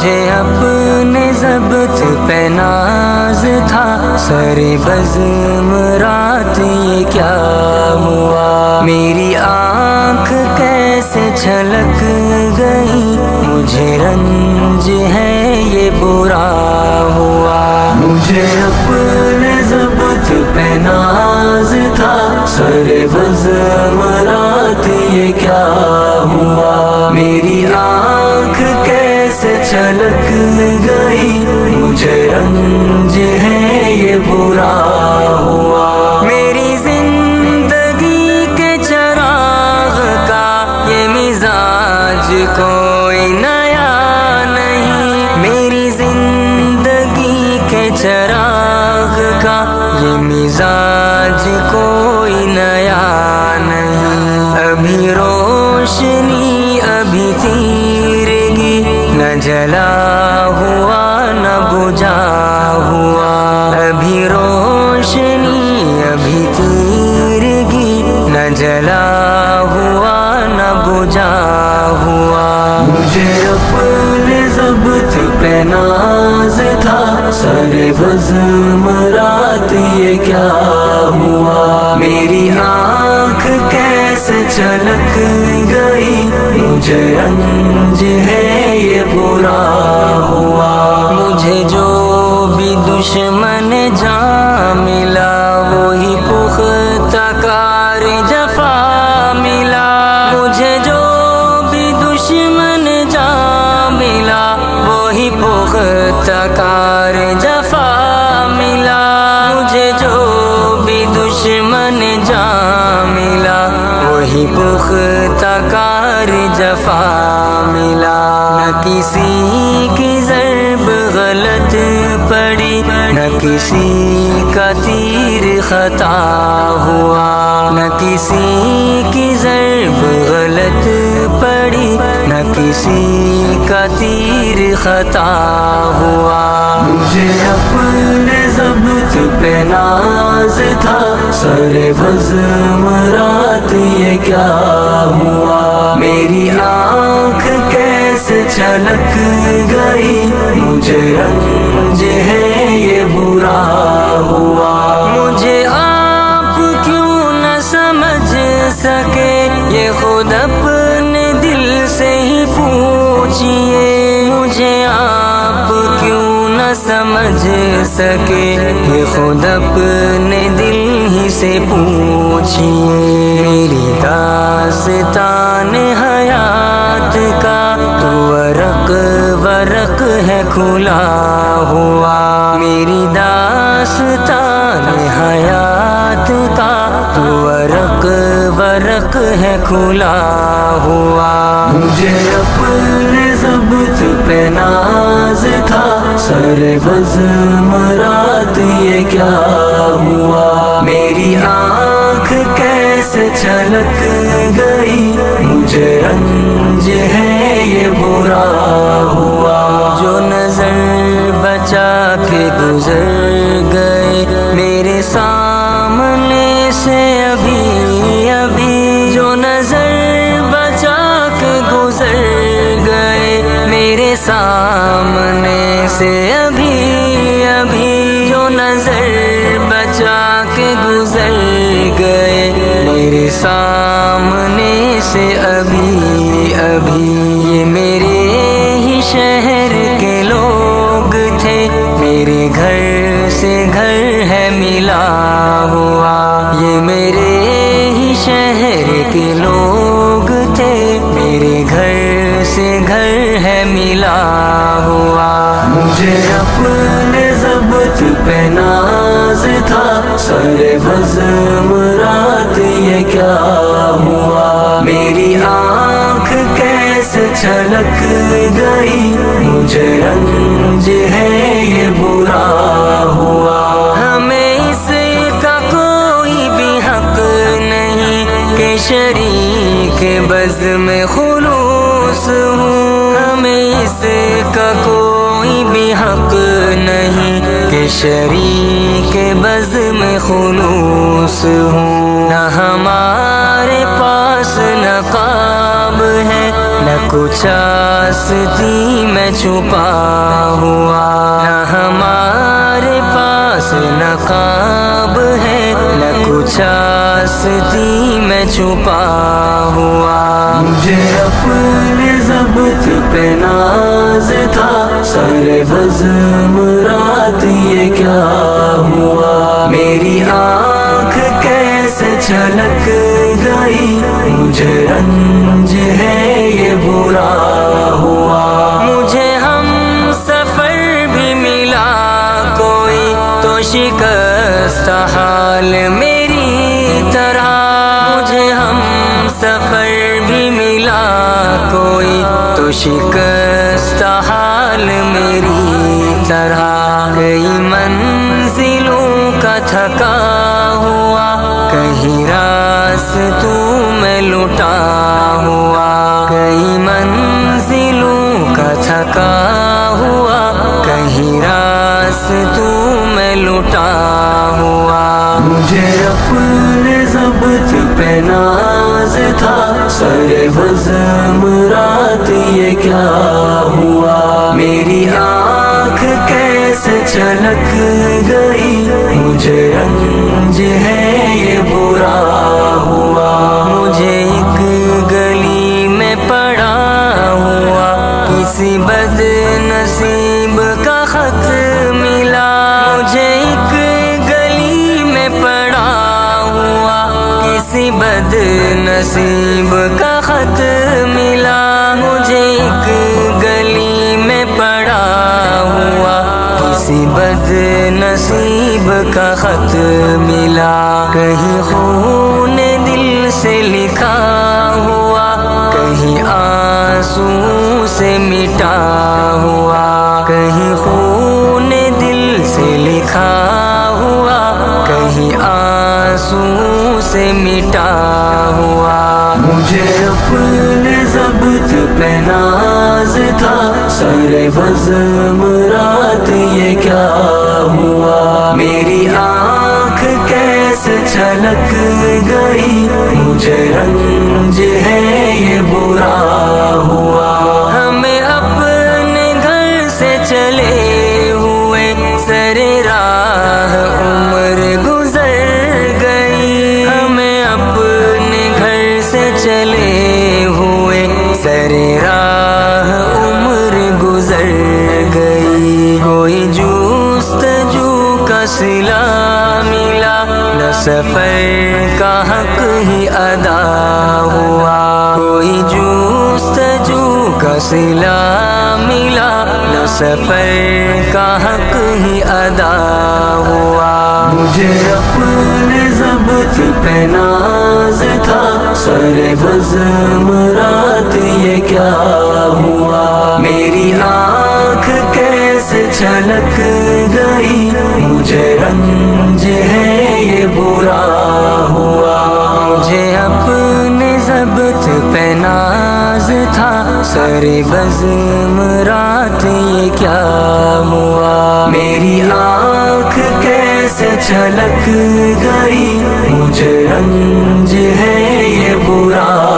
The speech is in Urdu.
مجھے اپنے ضبط پہ ناز تھا، سر بزم رات یہ کیا ہوا، میری آنکھ کیسے چھلک گئی، مجھے رنج ہے یہ برا ہوا، مجھے اپنے ضبط پہ ناز تھا، سر بزم رات یہ کیا ہوا، میری آنکھ کیسے چھلک گئی، مجھے رنج ہے یہ برا ہوا، میری زندگی کے چراغ کا یہ مزاج کوئی نیا نہیں، میری زندگی کے چراغ کا یہ مزاج کوئی نیا نہیں، ابھی روشنی ابھی تیرگی، نہ جلا ہوا نہ بجھا ہوا، ابھی روشنی ابھی تیرگی، نہ جلا ہوا نہ بجھا ہوا، مجھے اپنے ضبط پہ ناز تھا، سر بزم رات یہ کیا ہوا، میری آنکھ کیسے چھلک گئی، مجھے رنج ہے یہ برا ہوا، مجھے جو بھی دشمن جا ملا، وہی پختہ کار جفا ملا، مجھے جو بھی دشمن جا ملا، وہی پختہ کار جفا ملا، مجھے جو بھی دشمن جا ملا، وہی پختہ کار جفا ملا، نہ کسی کی ضرب غلط پڑی، نہ کسی کا تیر خطا ہوا، نہ کسی کی ضرب غلط پڑی، نہ کسی کا تیر خطا ہوا، مجھے اپنے ضبط پہ ناز تھا، سر بزم رات یہ کیا ہوا، میری آنکھ کیسے چھلک گئی، مجھے رنج ہے یہ برا ہوا، مجھے آپ کیوں نہ سمجھ سکے، یہ خود اپنے دل سے ہی پوچھئے، مجھے آپ کیوں نہ سمجھ سکے، یہ خود اپنے دل ہی سے پوچھئے، میری داستان حیات کا تو ورق ورق ہے کھلا ہوا، میری داستان حیات کا تو ورق ورق ہے کھلا ہوا، مجھے اپنے ضبط پہ ناز تھا، سر بزم رات یہ کیا ہوا، میری آنکھ کیسے چھلک گئی، مجھے رنج ہے یہ برا ہوا، جو نظر بچا کے گزر گئے میرے سامنے سے ابھی ابھی، جو نظر بچا کے گزر گئے میرے سامنے سے ابھی ابھی، جو نظر بچا کے گزر گئے میرے سامنے سے ابھی ابھی، یہ میرے ہی شہر کے لوگ تھے، میرے گھر سے گھر ہے ملا ہوا، یہ میرے ہی شہر کے لوگ تھے، میرے گھر سے گھر ہے ملا ہوا، مجھے اپنے ضبط پہ ناز تھا، سر بزم رات یہ کیا ہوا، میری آنکھ کیسے چھلک گئی، مجھے رنج ہے یہ برا ہوا، ہمیں اس کا کوئی بھی حق نہیں کہ شریک بزم خلوص ہوں، ہمیں اس کا کوئی بھی حق نہیں کہ شریک بزم خلوص ہوں، نہ ہمارے پاس نقاب ہے، نہ کچھ آستی میں چھپا ہوا، نہ ہمارے پاس نقاب ہے، نہ کچھ آستی میں چھپا ہوا۔ مجھے اپنے ضبط پہ ناز تھا، سر بزم رات یہ کیا ہوا، میری آنکھ کیسے چھلک گئی، مجھے رنج ہے یہ برا ہوا۔ مجھے ہم سفر بھی ملا کوئی تو شکست حال میری طرح، مجھے ہم سفر بھی ملا کوئی تو شکست حال میری طرح۔ کئی منزلوں کا تھکا ہوا، کہیں راستوں میں لٹا ہوا، کئی منزلوں کا تھکا ہوا، کہیں راستوں میں لٹا ہوا۔ مجھے اپنے ضبط پہ ناز تھا، سر بزم رات یہ کیا ہوا، میری آنکھ کیسے چھلک گئی، مجھے رنج ہے یہ برا ہوا۔ مجھے ایک گلی میں پڑا ہوا کسی بد نصیب کا خط ملا، مجھے ایک گلی میں پڑا ہوا کسی بد نصیب کا خط ملا، مجھے ایک گلی میں پڑا ہوا کسی بد نصیب کا خط ملا۔ کہیں خون دل سے لکھا ہوا، کہیں آنسو سے مٹا ہوا، کہیں خون دل سے لکھا ہوا، کہیں آنسو سے مٹا ہوا۔ مجھے اپنے ضبط پہ ناز تھا، سر بزم رات یہ کیا ہوا، میری آنکھ کیسے چھلک گئی، مجھے رنج ہے یہ برا ہوا۔ ہمیں اپنے گھر سے چلے ہوئے سر راہ عمر گزر گئی، ہمیں اپنے گھر سے چلے ہوئے سر راہ عمر گزر گئی۔ کوئی جستجو کا صلہ ملا، نہ سفر کا حق ہی ادا ہوا، کوئی جستجو کا صلہ ملا، نہ سفر کا حق ہی ادا ہوا۔ مجھے اپنے ضبط پہ ناز تھا، سر بزم رات یہ کیا ہوا، میری آنکھ کیسے چھلک گئی، مجھے رنج ہے یہ برا ہوا۔ مجھے اپنے ضبط پہ ناز تھا، سر بزم رات یہ کیا ہوا، میری آنکھ کیسے چھلک گئی، مجھے رنج ہے یہ برا